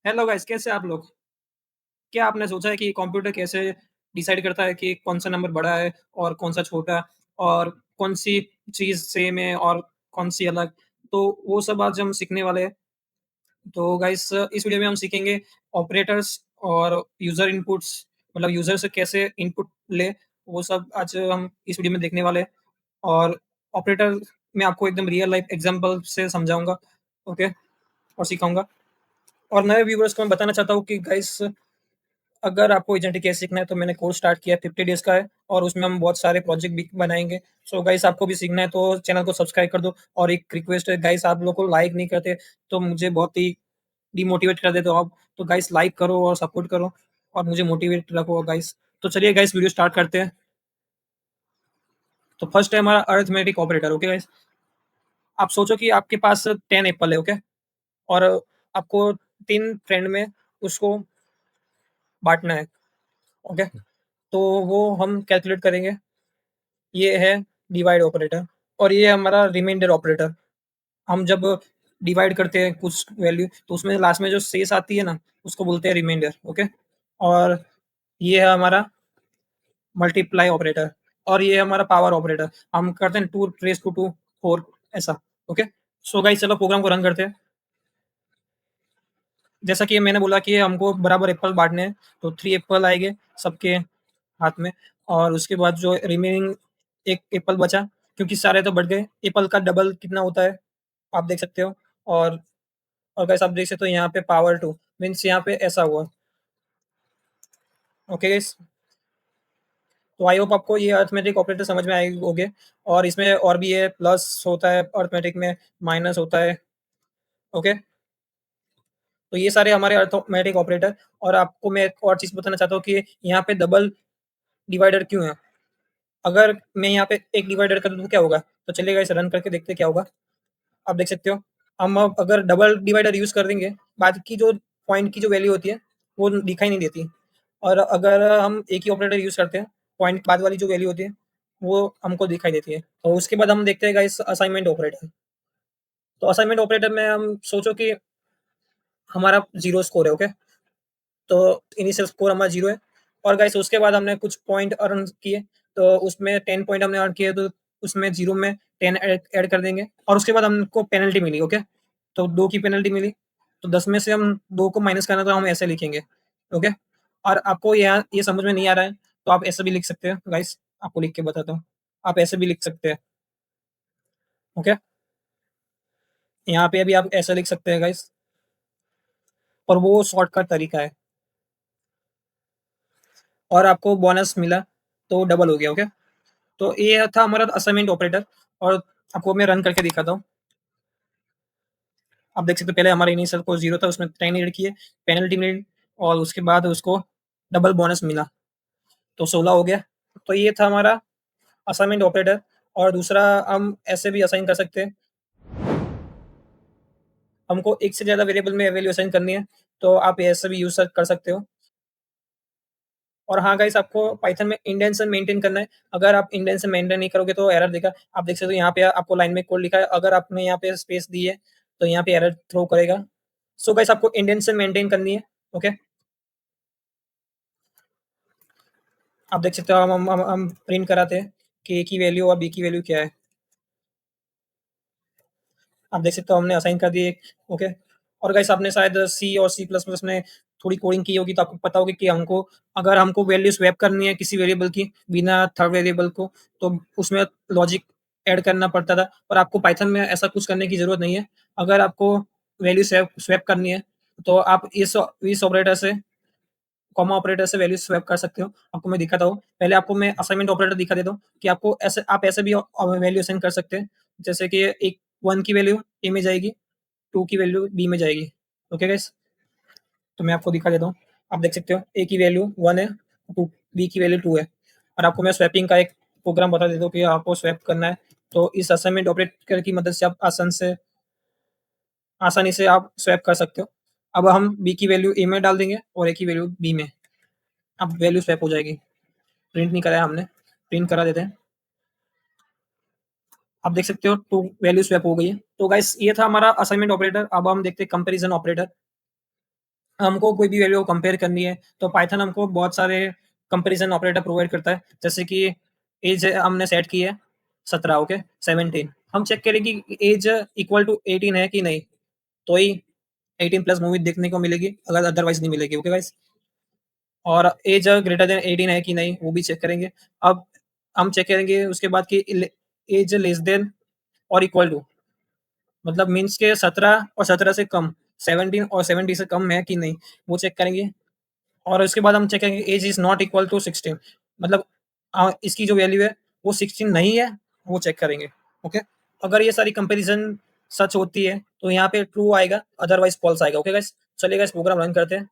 Hello guys, कैसे हैं आप लोग? क्या आपने सोचा है कि कंप्यूटर कैसे डिसाइड करता है कि कौन-सा नंबर बड़ा है और कौन-सा छोटा और कौन-सी चीज़ सेम है और कौन-सी अलग? तो वो सब आज हम सीखने वाले हैं। तो गाइस इस वीडियो में हम सीखेंगे ऑपरेटर्स और यूज़र इनपुट्स मतलब यूज़र से कैसे इनपुट लें, वो सब आज हम इस वीडियो में देखने वाले हैं। और ऑपरेटर मैं आपको एकदम रियल लाइफ एग्ज़ाम्पल से समझाऊँगा, ओके? और सिखाऊँगा। और नए व्यूअर्स को मैं बताना चाहता हूँ कि गाइस अगर आपको एजेंटिक कैसे सीखना है तो मैंने कोर्स स्टार्ट किया है 50 डेज़ का है और उसमें हम बहुत सारे प्रोजेक्ट भी बनाएँगे। सो गाइस आपको भी सीखना है तो चैनल को सब्सक्राइब कर दो और एक रिक्वेस्ट है गाइस आप लोग को लाइक नहीं करते तो मुझे बहुत ही डिमोटिवेट कर देते हो आप। तो गाइस लाइक करो और सपोर्ट करो और मुझे मोटिवेट रखो गाइस। तो चलिए गाइस वीडियो स्टार्ट करते हैं। तो फर्स्ट है हमारा अरिथमेटिक ऑपरेटर ओके गाइस। आप सोचो कि आपके पास 10 एप्पल है ओके और आपको 3 फ्रेंड में उसको बाँटना है ओके। तो वो हम कैलकुलेट करेंगे। ये है डिवाइड ऑपरेटर और ये है हमारा रिमाइंडर ऑपरेटर। हम जब डिवाइड करते हैं कुछ वैल्यू तो उसमें लास्ट में जो शेष आती है ना उसको बोलते हैं रिमाइंडर ओके। और ये है हमारा मल्टीप्लाई ऑपरेटर और ये है हमारा पावर ऑपरेटर। हम करते हैं 2 रेज़ टू 2 4 ऐसा ओके। सो गाइस चलो प्रोग्राम को रन करते हैं। जैसा कि मैंने बोला कि हमको बराबर एप्पल बाँटने हैं, तो 3 एप्पल आएँगे सबके हाथ में और उसके बाद जो रिमेनिंग 1 एप्पल बचा क्योंकि सारे तो बढ़ गए, एप्पल का डबल कितना होता है, आप देख सकते हो। और और गाइस आप देख सकते हो यहाँ पे पावर 2 मीन्स यहाँ पे ऐसा हुआ। ओके गाइस, तो आई होप आपको ये अरिथमेटिक ऑपरेटर समझ में आए होंगे और इसमें और भी है, प्लस होता है अरिथमेटिक में, माइनस होता है, ओके। तो ये सारे हमारे अरिथमेटिक ऑपरेटर। और आपको मैं एक और चीज़ बताना चाहता हूँ कि यहाँ पे डबल डिवाइडर क्यों है? अगर मैं यहाँ पे एक डिवाइडर कर दूँ तो क्या होगा? तो चलिए गाइस रन करके देखते हैं क्या होगा। आप देख सकते हो। हम अब अगर डबल डिवाइडर यूज़ कर देंगे, बाद की जो पॉइंट की जो वैल्यू होती है, वो दिखाई नहीं देती। और अगर हम एक ही ऑपरेटर यूज़ करते हैं, पॉइंट बाद वाली जो वैल्यू होती है, वो हमको दिखाई देती है। तो उसके बाद हम देखते हैं गाइस असाइनमेंट ऑपरेटर। तो असाइनमेंट ऑपरेटर में हम सोचो कि हमारा 0 स्कोर है, ओके? तो इनिशियल स्कोर हमारा 0 है और गाइस उसके बाद हमने कुछ पॉइंट अर्न किए, तो उसमें 10 पॉइंट हमने अर्न किए तो उसमें 0 में 10 ऐड कर देंगे और उसके बाद हमको पेनल्टी मिली, ओके? तो 2 की पेनल्टी मिली, तो 10 में से हम 2 को माइनस करना तो हम ऐसे लिखेंगे, ओके? और आपको यहाँ ये समझ में नहीं आ रहा है, तो आप ऐसे भी लिख सकते हो गाइस, आपको लिख के बताता हूँ। आप ऐसे भी लिख सकते हैं, ओके? यहाँ पे भी आप ऐसे लिख सकते हैं गाइस और वो शॉर्टकट तरीका है और आपको बोनस मिला, तो डबल हो गया, ओके? तो ये था हमारा असाइनमेंट ऑपरेटर और आपको मैं रन करके दिखाता हूँ। आप देख सकते हो पहले हमारा इनिशियल स्कोर 0 था, उसमें 10 ऐड किए, पेनल्टी मिली और उसके बाद उसको डबल बोनस मिला, तो 16 हो गया। तो ये था हमारा असाइनमेंट ऑपरेटर। और दूसरा हम ऐसे भी असाइन कर सकते हैं, हमको एक से ज़्यादा वेरिएबल में वैल्यू असाइन करनी है, तो आप ऐसे भी यूज़ कर सकते हो। और हाँ गाइस आपको पाइथन में इंडेंशन मेंटेन करना है। अगर आप इंडेंशन मेंटेन नहीं करोगे तो एरर देगा। आप देख सकते हो यहाँ पे आपको लाइन में कोड लिखा है, अगर आपने यहाँ पे स्पेस दी है, तो यहाँ पे एरर थ्रो करेगा। सो गाइस आपको इंडेंशन मेंटेन करनी है, ओके? आप देख सकते हो हम प्रिंट कराते हैं कि ए की वैल्यू और बी की वैल्यू क्या है। आप देख सकते हो हमने असाइन कर दिए, ओके? और गाइस आपने शायद सी और सी प्लस प्लस में थोड़ी कोडिंग की होगी तो आपको पता होगा कि हमको अगर हमको वैल्यू स्वैप करनी है किसी वेरिएबल की बिना थर्ड वेरिएबल को, तो उसमें लॉजिक ऐड करना पड़ता था। पर आपको पाइथन में ऐसा कुछ करने की ज़रूरत नहीं है। अगर आपको वैल्यू स्वैप स्वैप करनी है, तो आप इस ऑपरेटर से, कॉमा ऑपरेटर से वैल्यू स्वैप कर सकते हो। आपको मैं दिखाता हूँ। पहले आपको मैं असाइनमेंट ऑपरेटर दिखा देता हूँ कि आपको ऐसे आप ऐसे भी वैल्यू असाइन कर सकते हैं। जैसे कि एक 1 की वैल्यू ए में जाएगी, 2 की वैल्यू बी में जाएगी। Okay guys? तो मैं आपको दिखा देता हूँ। आप देख सकते हो ए की वैल्यू 1 है, टू बी की वैल्यू 2 है। और आपको मैं स्वैपिंग का एक प्रोग्राम बता देता हूँ कि आपको स्वैप करना है। तो इस असाइनमेंट ऑपरेटर की मदद से आप आसानी से आप स्वैप कर सकते हो। अब हम बी की वैल्यू ए में डाल देंगे और ए की वैल्यू बी में। अब वैल्यू स्वैप हो जाएगी। प्रिंट नहीं कराया हमने, प्रिंट करा देते हैं। आप देख सकते हो 2 वैल्यू स्वैप हो गई है। तो गाइस ये था हमारा असाइनमेंट ऑपरेटर। अब हम देखते हैं कंपैरिजन ऑपरेटर। हमको कोई भी वैल्यू कंपेयर करनी है, तो पाइथन हमको बहुत सारे कंपैरिज़न ऑपरेटर प्रोवाइड करता है। जैसे कि ऐज हमने सेट की है 17 ओके, 17 हम चेक करें कि ऐज इक्वल टू 18 है कि नहीं, तो ही 18 प्लस मूवी देखने को मिलेगी, अगर अदरवाइज़ नहीं मिलेगी। Okay guys? और ऐज ग्रेटर देन 18 है कि नहीं, वो भी चेक करेंगे। अब हम चेक करेंगे उसके बाद कि ऐज लेस देन और इक्वल टू, मतलब मीन्स के 17 और 17 से कम, 17 और 70 से कम है कि नहीं, वो चेक करेंगे। और उसके बाद हम चेक करेंगे age is not equal to 16, मतलब इसकी जो वैल्यू है वो 16 नहीं है, वो चेक करेंगे। ओके? अगर ये सारी कंपैरिज़न सच होती है, तो यहाँ पे ट्रू आएगा, अदरवाइज़ फॉल्स आएगा। Okay guys? चलिए गाइस प्रोग्राम रन करते हैं।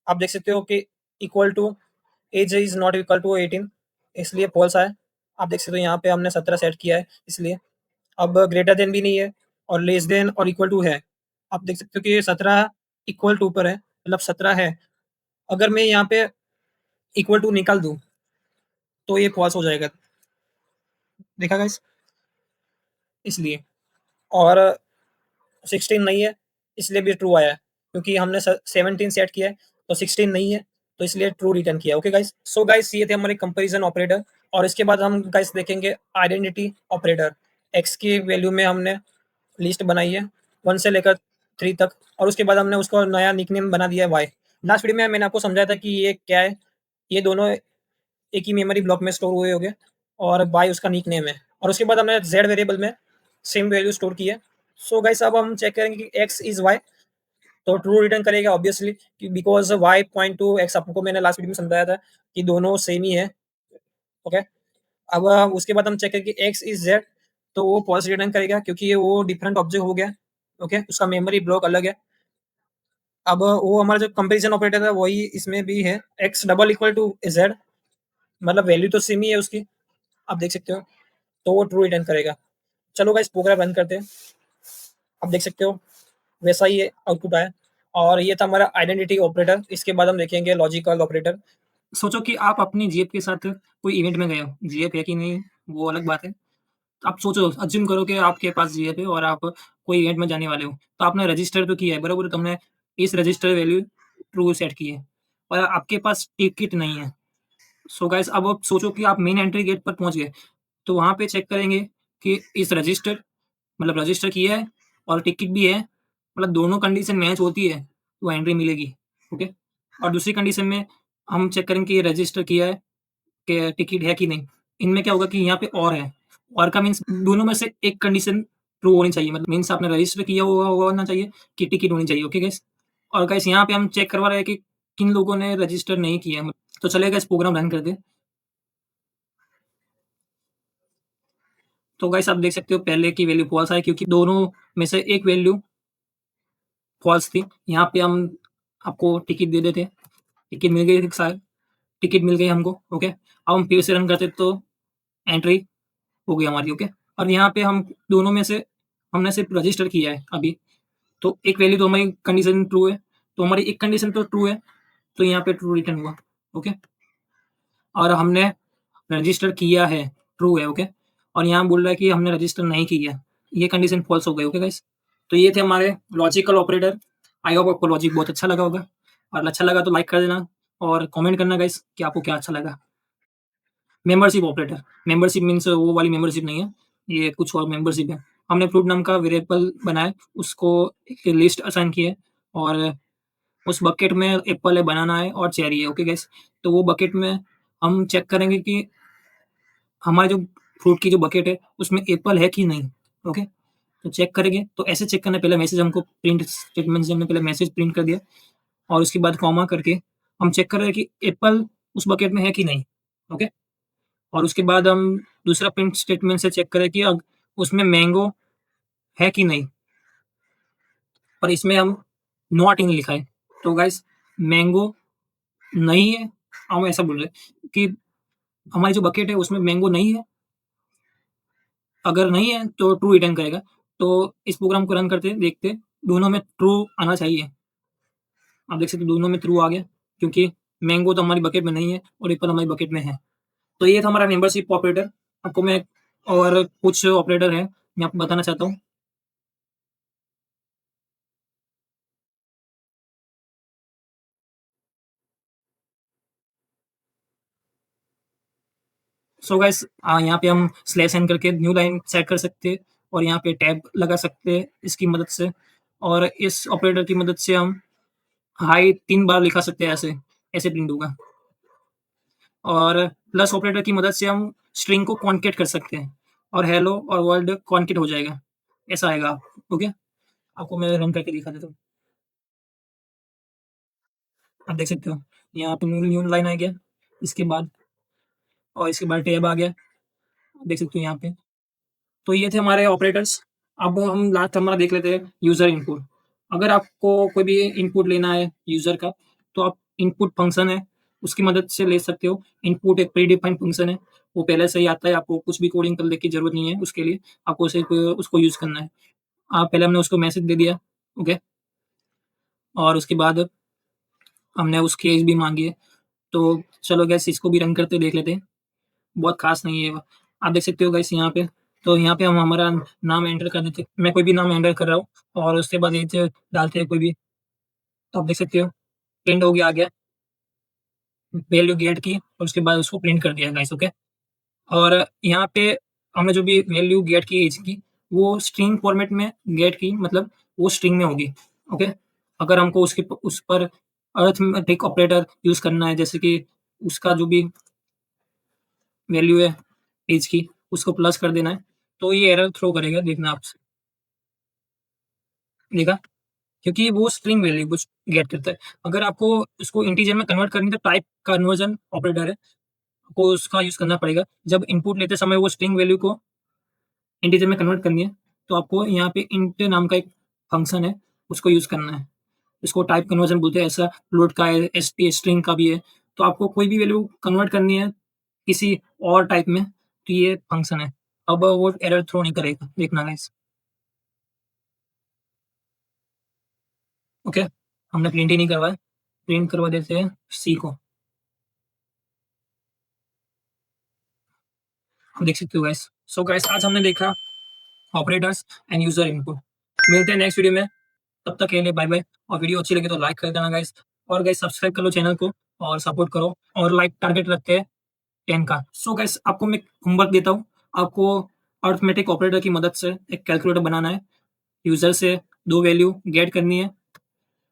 आप देख सकते हो कि equal to age is not equal to 18, इसलिए फॉल्स आया। आप देख सकते हो यहाँ पे हमने 17 सेट किया है इसलिए। अब ग्रेटर देन भी नहीं है और लेस देन और इक्वल टू है। आप देख सकते हो कि 17 इक्वल टू पर है, मतलब 17 है। अगर मैं यहाँ पे इक्वल टू निकाल दूँ, तो ये फॉल्स हो जाएगा। देखा गाइस? इसलिए। और 16 नहीं है, इसलिए भी ट्रू आया है, क्योंकि हमने 17 सेट किया है, तो 16 नहीं है, तो इसलिए ट्रू रिटर्न किया। Okay guys? सो गाइस ये थे हमारे कंपैरिजन ऑपरेटर, और इसके बाद हम गाइस देखेंगे आइडेंटिटी ऑपरेटर। एक्स की वैल्यू में हमने लिस्ट बनाई है 1 से लेकर 3 तक, और उसके बाद हमने उसको नया निकनेम बना दिया है वाई। लास्ट वीडियो में मैंने आपको समझाया था कि ये क्या है, ये दोनों एक ही मेमोरी ब्लॉक में स्टोर हुए होंगे, और वाई उसका निकनेम है, और उसके बाद हमने जेड वेरिएबल में सेम वैल्यू स्टोर की है। सो गाइस अब हम चेक करेंगे कि एक्स इज वाई, तो ट्रू रिटर्न करेगा obviously, because Y point to X, आपको मैंने लास्ट वीडियो में समझाया था कि दोनों सेम ही है। ओके? अब उसके बाद हम चेक करेंगे कि एक्स इज जेड, तो वो फॉल्स रिटर्न करेगा, क्योंकि ये वो डिफरेंट ऑब्जेक्ट हो गया। ओके? उसका मेमोरी ब्लॉक अलग है। अब वो हमारा जो कंपेरिजन ऑपरेटर है वही इसमें भी है, X double equal to Z, मतलब वैल्यू तो सेम ही है उसकी, आप देख सकते हो, तो वो ट्रू रिटर्न करेगा। चलो गाइस प्रोग्राम रन करते हैं। आप देख सकते हो वैसा ही आउटपुट आया, और ये था हमारा आइडेंटिटी ऑपरेटर। इसके बाद हम देखेंगे लॉजिकल ऑपरेटर। सोचो कि आप अपनी जेब के साथ कोई इवेंट में गए हो, जेब है कि नहीं वो अलग बात है। आप सोचो, अज्यूम करो कि आपके पास जेब है और आप कोई इवेंट में जाने वाले हो, तो आपने रजिस्टर तो किया है बराबर, तुमने इस रजिस्टर वैल्यू ट्रू सेट की है, और आपके पास टिकट नहीं है। सो गाइस अब आप सोचो कि आप मेन एंट्री गेट पर पहुंच गए, तो वहां पे चेक करेंगे कि इस रजिस्टर, मतलब रजिस्टर किया है और टिकट भी है, मतलब दोनों कंडीशन मैच होती है तो एंट्री मिलेगी। ओके? और दूसरी कंडीशन में हम चेक करेंगे कि ये रजिस्टर किया है, कि टिकट है कि नहीं। इनमें क्या होगा कि यहाँ पे और है, और का मीन्स दोनों में से एक कंडीशन ट्रू होनी चाहिए, मतलब मीन्स आपने रजिस्टर किया हुआ होना चाहिए कि टिकट होनी चाहिए। Okay guys? और गाइस यहाँ पे हम चेक करवा रहे हैं कि किन लोगों ने रजिस्टर नहीं किया है। तो चलिए गाइस प्रोग्राम रन कर दे। तो गाइस आप देख सकते हो पहले की वैल्यू फॉल्स आई, क्योंकि दोनों में से एक वैल्यू फॉल्स थी। यहाँ पे हम आपको टिकट दे देते, टिकट मिल गई शायद, टिकट मिल गई हमको। ओके? अब हम फिर से रन करते तो एंट्री हो गई हमारी। ओके? और यहाँ पे हम दोनों में से हमने सिर्फ रजिस्टर किया है अभी, तो एक वैल्यू तो हमारी कंडीशन ट्रू है, तो हमारी एक कंडीशन तो ट्रू है, तो यहाँ पे ट्रू रिटर्न हुआ। ओके? और हमने रजिस्टर किया है, ट्रू है। ओके? और यहाँ बोल रहा है कि हमने रजिस्टर नहीं किया, ये कंडीशन फॉल्स हो गई। Okay guys? तो ये थे हमारे लॉजिकल ऑपरेटर। आई होप आपको लॉजिक बहुत अच्छा लगा होगा, और अच्छा लगा तो लाइक कर देना, और कमेंट करना गाइस कि आपको क्या अच्छा लगा। मेंबरशिप ऑपरेटर, मेंबरशिप मीन्स वो वाली मेंबरशिप नहीं है, ये कुछ और मेंबरशिप है। हमने फ्रूट नाम का वेरिएबल बनाया, उसको एक लिस्ट असाइन की है, और उस बकेट में एप्पल है, बनाना है और चेरी है। Okay guys? तो वो बकेट में हम चेक करेंगे कि हमारे जो फ्रूट की जो बकेट है उसमें एप्पल है कि नहीं। ओके? तो चेक करेंगे, तो ऐसे चेक करना, पहले मैसेज हमको प्रिंट स्टेटमेंट से हमने पहले मैसेज प्रिंट कर दिया, और उसके बाद कॉमा करके हम चेक कर रहे हैं कि एप्पल उस बकेट में है कि नहीं। ओके? और उसके बाद हम दूसरा प्रिंट स्टेटमेंट से चेक करें कि अब उसमें मैंगो है कि नहीं, पर इसमें हम नॉट इन लिखा है, तो गाइस मैंगो नहीं है। हम ऐसा बोल रहे हैं कि हमारी जो बकेट है उसमें मैंगो नहीं है, अगर नहीं है तो ट्रू रिटर्न करेगा। तो इस प्रोग्राम को रन करते देखते, दोनों में ट्रू आना चाहिए। आप देख सकते हो दोनों में ट्रू आ गया, क्योंकि मैंगो तो हमारी बकेट में नहीं है और एप्पल हमारी बकेट में है। तो ये था हमारा मेंबरशिप ऑपरेटर। आपको मैं और कुछ ऑपरेटर है मैं आपको बताना चाहता हूँ। सो गाइस यहाँ पे हम स्लैश एन करके न्यू लाइन सेट कर सकते हैं और यहाँ पे टैब लगा सकते हैं इसकी मदद से और इस ऑपरेटर की मदद से हम हाई 3 बार लिखा सकते हैं ऐसे, ऐसे प्रिंट होगा। और प्लस ऑपरेटर की मदद से हम स्ट्रिंग को कॉन्केट कर सकते हैं और हेलो और वर्ल्ड कॉन्केट हो जाएगा। ऐसा आएगा, ओके? आपको मैं रन करके दिखा देता हूँ। आप देख सकते हो, यहाँ पे न्यू न्यू लाइन आ गया, इसके बाद और इसके बाद टैब आ गया, आप देख सकते हो यहाँ पे। तो ये थे हमारे ऑपरेटर्स। अब हम लास्ट हमारा देख लेते हैं यूज़र इनपुट। अगर आपको कोई भी इनपुट लेना है यूज़र का, तो आप इनपुट फंक्शन है, उसकी मदद से ले सकते हो। इनपुट एक प्री डिफाइंड फंक्शन है, वो पहले से ही आता है, आपको कुछ भी कोडिंग करने की ज़रूरत नहीं है उसके लिए, आपको सिर्फ़ उसको यूज़ करना है। पहले हमने उसको मैसेज दे दिया, ओके? और उसके बाद हमने उसकी एज भी माँगी है, तो चलो गाइस इसको भी रन करके देख लेते हैं। बहुत ख़ास नहीं है। आप देख सकते हो गाइस यहाँ पे, तो यहाँ पे हम हमारा नाम एंटर कर देते हैं। मैं कोई भी नाम एंटर कर रहा हूँ और उसके बाद एज डालते हैं कोई भी, तो आप देख सकते हो प्रिंट हो गया, आ गया। वैल्यू गेट की और उसके बाद उसको प्रिंट कर दिया गाइस, ओके? और यहाँ पे हमने जो भी वैल्यू गेट की एज की, वो स्ट्रिंग फॉर्मेट में गेट की, मतलब वो स्ट्रिंग में होगी, ओके? अगर हमको उसके उस पर अरिथमेटिक ऑपरेटर यूज़ करना है, जैसे कि उसका जो भी वैल्यू है ऐज की, उसको प्लस कर देना है, तो ये एरर थ्रो करेगा, देखना आप। देखा? क्योंकि वो स्ट्रिंग वैल्यू कुछ गेट करता है। अगर आपको उसको इंटीजर में कन्वर्ट करनी है, तो टाइप कन्वर्जन ऑपरेटर है, आपको उसका यूज़ करना पड़ेगा। जब इनपुट लेते समय वो स्ट्रिंग वैल्यू को इंटीजर में कन्वर्ट करनी है, तो आपको यहाँ पे इंट नाम का एक फंक्शन है, उसको यूज़ करना है। इसको टाइप कन्वर्जन बोलते हैं, ऐसा फ्लोट का है, एसटी स्ट्रिंग का भी है। तो आपको कोई भी वैल्यू कन्वर्ट करनी है किसी और टाइप में, तो ये फंक्शन है। अब वो एरर थ्रो नहीं करेगा, देखना गाइस, ओके? हमने प्रिंट ही नहीं करवाया, प्रिंट करवा देते हैं सी को। आप देख सकते हो गाइस। सो गाइस आज हमने देखा ऑपरेटर्स एंड यूजर इनपुट। मिलते हैं नेक्स्ट वीडियो में, तब तक के लिए बाय बाय। और वीडियो अच्छी लगी तो लाइक कर देना गाइस, और गाइस सब्सक्राइब कर लो चैनल को और सपोर्ट करो, और लाइक टारगेट रखते हैं 10 का। सो गाइस आपको मैं होमवर्क देता हूँ, आपको अरिथमेटिक ऑपरेटर की मदद से एक कैलकुलेटर बनाना है। यूजर से 2 वैल्यू गेट करनी है,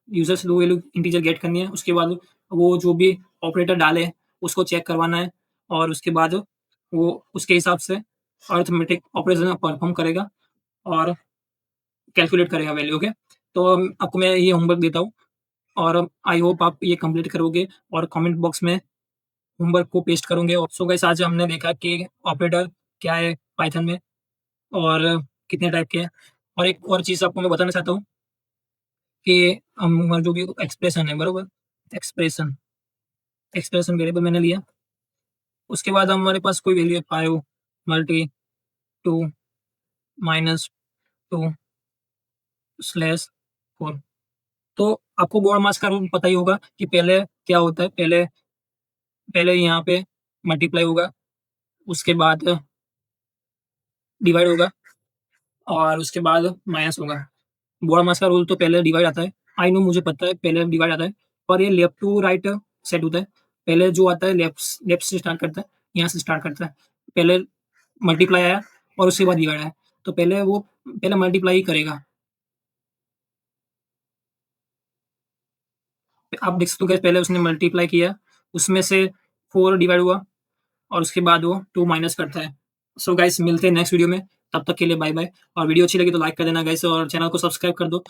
यूजर से 2 वैल्यू इंटीजर गेट करनी है, उसके बाद वो जो भी ऑपरेटर डाले उसको चेक करवाना है, और उसके बाद वो उसके हिसाब से अरिथमेटिक ऑपरेशन परफॉर्म करेगा और कैलकुलेट करेगा वैल्यू, ओके? तो आपको मैं ये होमवर्क देता हूँ, और आई होप आप ये कंप्लीट करोगे और कमेंट बॉक्स में होमवर्क को पेस्ट करोगे। और सो गाइस आज हमने देखा कि ऑपरेटर क्या है पाइथन में और कितने टाइप के हैं। और एक और चीज़ आपको मैं बताना चाहता हूँ कि हम जो भी एक्सप्रेशन है, बरोबर? एक्सप्रेशन एक्सप्रेशन वेरिएबल मैंने लिया, उसके बाद हमारे पास कोई वैल्यू है 5 मल्टी 2 माइनस 2 स्लैश 4। तो आपको बोर्ड मास का रूल पता ही होगा कि पहले क्या होता है, पहले पहले यहाँ पे मल्टीप्लाई होगा, उसके बाद डिवाइड होगा और उसके बाद माइनस होगा। बोर्ड मास का रूल तो पहले डिवाइड आता है। आई नो, मुझे पता है पहले डिवाइड आता है, और ये लेफ्ट टू राइट सेट होता है। पहले जो आता है लेफ्ट लेफ्ट से स्टार्ट करता है, यहाँ से स्टार्ट करता है। पहले मल्टीप्लाई आया और उसके बाद डिवाइड आया, तो पहले मल्टीप्लाई ही करेगा। आप देख सकते हो कि पहले उसने मल्टीप्लाई किया, उसमें से 4 डिवाइड हुआ और उसके बाद वो 2 माइनस करता है। सो गाइस मिलते हैं नेक्स्ट वीडियो में, तब तक के लिए बाय बाय। और वीडियो अच्छी लगी तो लाइक कर देना गाइस, और चैनल को सब्सक्राइब कर दो।